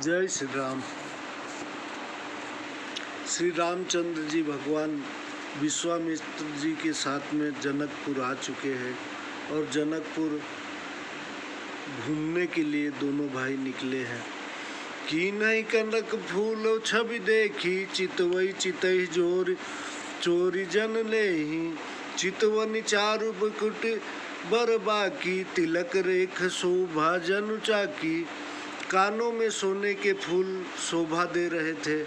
जय श्री राम। श्री रामचंद्र जी भगवान विश्वामित्र जी के साथ में जनकपुर आ चुके हैं और जनकपुर घूमने के लिए दोनों भाई निकले हैं। की नहीं कनक फूल छवि देखी, चितवई चितई जोर चोरी जन लेही, चितवन चारु बकुट बर बाकी, तिलक रेख शोभा जनु चाकी। कानों में सोने के फूल शोभा दे रहे थे,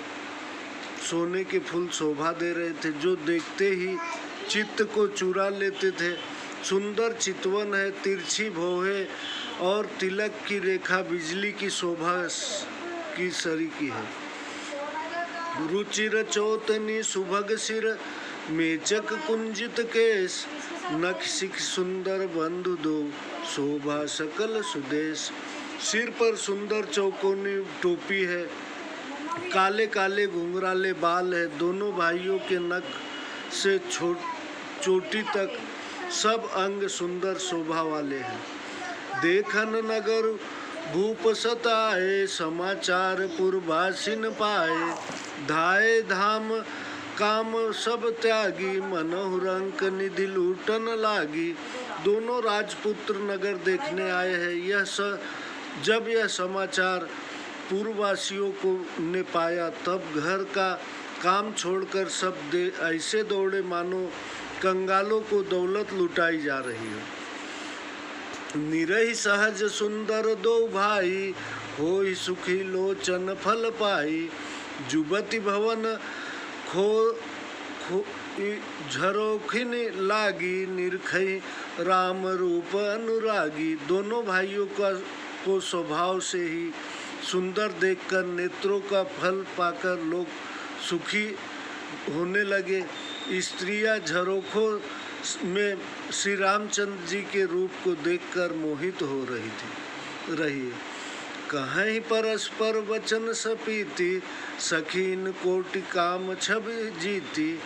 सोने के फूल शोभा दे रहे थे जो देखते ही चित्त को चुरा लेते थे। सुंदर चितवन है, तिरछी भौहें और तिलक की रेखा बिजली की शोभा की सरीकी है। रुचिर चौतनी सुभग सिर, मेचक कुंजित केश, नख सिख सुंदर बंधु दो, शोभा सकल सुदेश। सिर पर सुंदर चौकोनी टोपी है, काले काले घुंघराले बाल है। दोनों भाइयों के नख से चोटी तक सब अंग सुंदर शोभा वाले हैं। देखन नगर भूप सताए, समाचार पुरवासिन पाए, धाये धाम काम सब त्यागी, मनोहु रंक निधि लूटन लागी। दोनों राजपुत्र नगर देखने आए हैं। जब यह समाचार पूर्ववासियों को ने पाया तब घर का काम छोड़कर सब ऐसे दौड़े मानो कंगालों को दौलत लुटाई जा रही हो। निरहि सहज सुंदर दो भाई, होई सुखी लोचन फल पाई। जुबती भवन खो झरोखिन लागी, निरखई राम रूप अनुरागी। दोनों भाइयों को स्वभाव से ही सुंदर देखकर नेत्रों का फल पाकर लोग सुखी होने लगे। स्त्रियां झरोखों में श्री रामचंद्र जी के रूप को देखकर मोहित हो रही। कहीं परस्पर वचन सपीति, सखीन कोटि काम छवि जीती।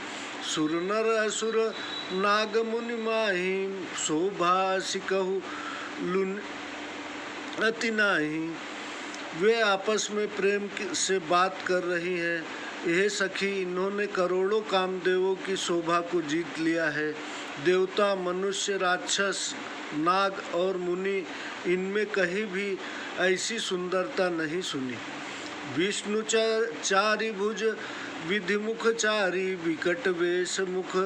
सुर नर असुर नाग मुनि माही, शोभा सिकहु लुन अति नाही। वे आपस में प्रेम से बात कर रही हैं। यह सखी, इन्होंने करोड़ों कामदेवों की शोभा को जीत लिया है। देवता, मनुष्य, राक्षस, नाग और मुनि, इनमें कहीं भी ऐसी सुंदरता नहीं सुनी। विष्णु चारि भुज विधिमुख चारी, विकट वेश मुख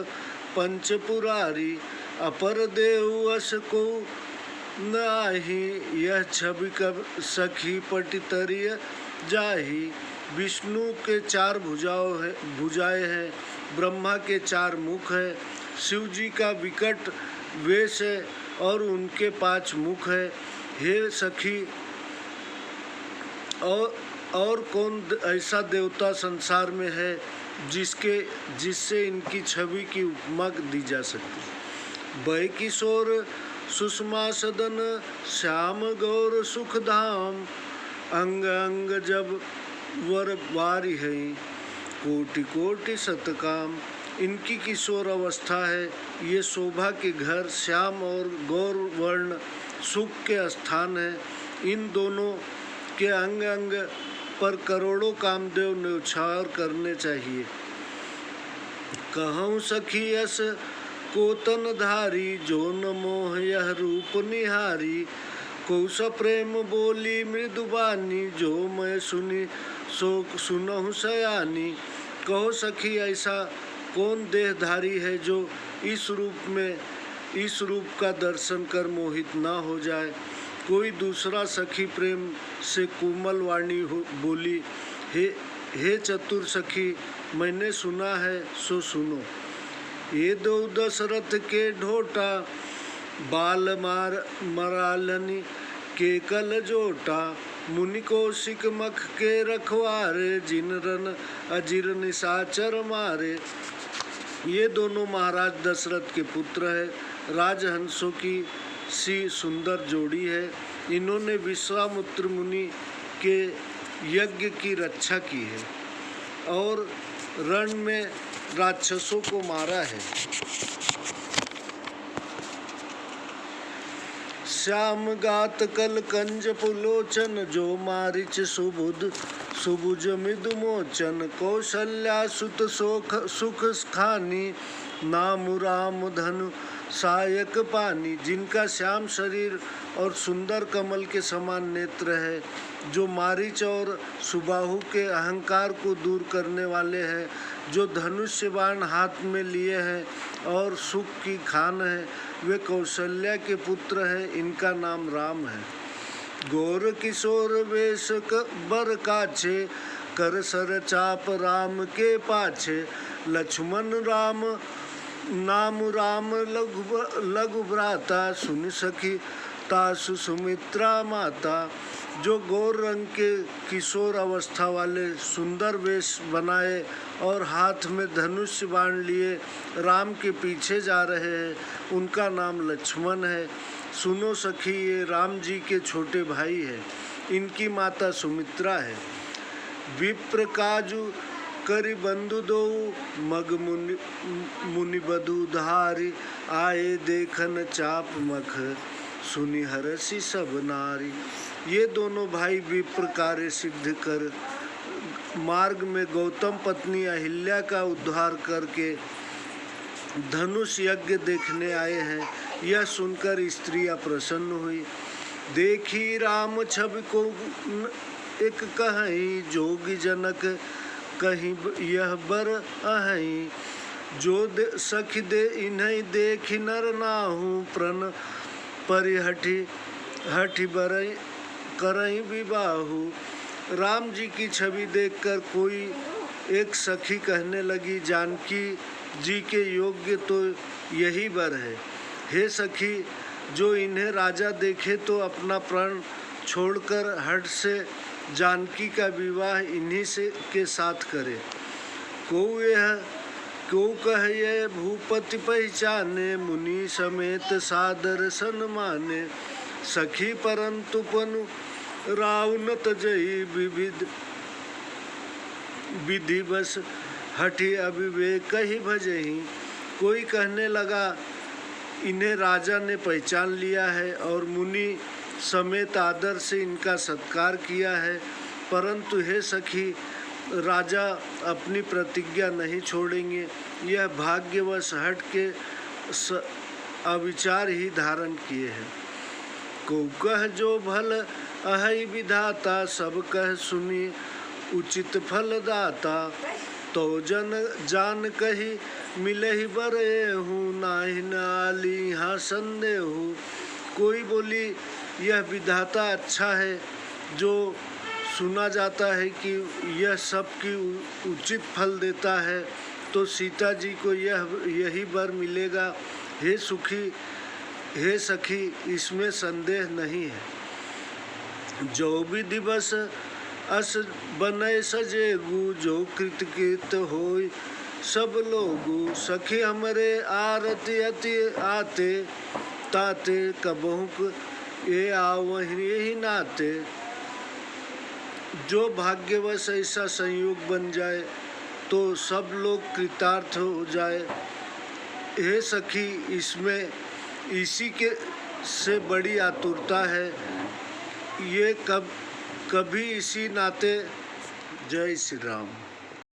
पंचपुरारी। अपर देव अस को नाही, यह छवि कब सखी पटितरिय जाही। विष्णु के 4 भुजाएं हैं, ब्रह्मा के 4 मुख है, शिव जी का विकट वेश है और उनके 5 मुख है। हे सखी, और कौन ऐसा देवता संसार में है जिससे इनकी छवि की उपमा दी जा सकती। वै किशोर सुषमा सदन, श्याम गौर सुख धाम। अंग अंग जब वर वारी है, कोटि कोटि सतकाम। इनकी किशोर अवस्था है, ये शोभा के घर, श्याम और गौर वर्ण सुख के स्थान है। इन दोनों के अंग अंग पर करोड़ों कामदेव न्यौछावर करने चाहिए। कहूँ सखी यस कोतन धारी, जो न मोह यह रूप निहारी। कौश प्रेम बोली मृदुबानी, जो मैं सुनी सो सुनहु सयानी। कहो सखी, ऐसा कौन देहधारी है जो इस रूप का दर्शन कर मोहित ना हो जाए। कोई दूसरा सखी प्रेम से कोमल वाणी बोली, हे चतुर सखी, मैंने सुना है सो सुनो। ये दो दशरथ के ढोटा, बाल मरालनी के कल जोटा। मुनि कौशिक मख के रखवारे, जिन रन अजिर निशाचर मारे। ये दोनों महाराज दशरथ के पुत्र है, राजहंसों की सी सुंदर जोड़ी है। इन्होंने विश्वामित्र मुनि के यज्ञ की रक्षा की है और रण में राक्षसों को मारा है। श्याम गात कल कंज पुलोचन, जो मारिच सुबुज मिदुमोचन। कौशल्या सुत सुख खानी, नाम राम धनु सायक पानी। जिनका श्याम शरीर और सुंदर कमल के समान नेत्र है, जो मारीच और सुबाहु के अहंकार को दूर करने वाले हैं, जो धनुष्य बाण हाथ में लिए हैं और सुख की खान है, वे कौशल्या के पुत्र हैं। इनका नाम राम है। गोर किशोर वेश बर काछे, कर सर चाप राम के पाछे। लक्ष्मण राम नाम राम लघु भ्राता, सुन सखी तासु सुमित्रा माता। जो गौर रंग के किशोर अवस्था वाले सुंदर वेश बनाए और हाथ में धनुष बाण लिए राम के पीछे जा रहे हैं, उनका नाम लक्ष्मण है। सुनो सखी, ये राम जी के छोटे भाई हैं। इनकी माता सुमित्रा है। विप्र काजू करि बंधु दो, मग मुनि बधु धारी। आए देखन चाप मख, सुनि हरसि सब नारी। ये दोनों भाई विप्र कार्य सिद्ध कर मार्ग में गौतम पत्नी अहिल्या का उद्धार करके धनुष यज्ञ देखने आए हैं। यह सुनकर स्त्रियां प्रसन्न हुई। देखी राम छवि को एक कहीं, जोगी जनक कहीं यह बर अहीं। जो सखी दे इन्हीं देखी नर नाहू, प्रण परिहठी बरई करई विबाहु। राम जी की छवि देखकर कोई एक सखी कहने लगी, जानकी जी के योग्य तो यही वर है। हे सखी, जो इन्हें राजा देखे तो अपना प्राण छोड़कर हठ से जानकी का विवाह इन्हीं से के साथ करे। को कह ये भूपति पहचाने, मुनि समेत सादर सन्माने। सखी परंतु पनु राव न तजई, विधि बस हठी अविवेक कही भजही। कोई कहने लगा, इन्हें राजा ने पहचान लिया है और मुनि समेत आदर से इनका सत्कार किया है, परंतु हे सखी, राजा अपनी प्रतिज्ञा नहीं छोड़ेंगे। यह भाग्यवश हट के अविचार ही धारण किए हैं। को कह जो भल अहै विधाता, सब कह सुनी उचित फल दाता। तो जान कही मिलहि बरे हूँ, नाहि नाली हाँ संदेह हूँ। कोई बोली, यह विधाता अच्छा है, जो सुना जाता है कि यह सबकी उचित फल देता है, तो सीता जी को यही वर मिलेगा। हे सखी, इसमें संदेह नहीं है। जो भी दिवस अस बनय सजेगु, जो कृत होय सब लोगु। सखी हमरे आरती अति आते, ताते कबहुक ये आवहि यही नाते। जो भाग्यवश ऐसा संयोग बन जाए तो सब लोग कृतार्थ हो जाए। हे सखी, इसमें इसी के से बड़ी आतुरता है। ये कभी इसी नाते। जय श्री राम।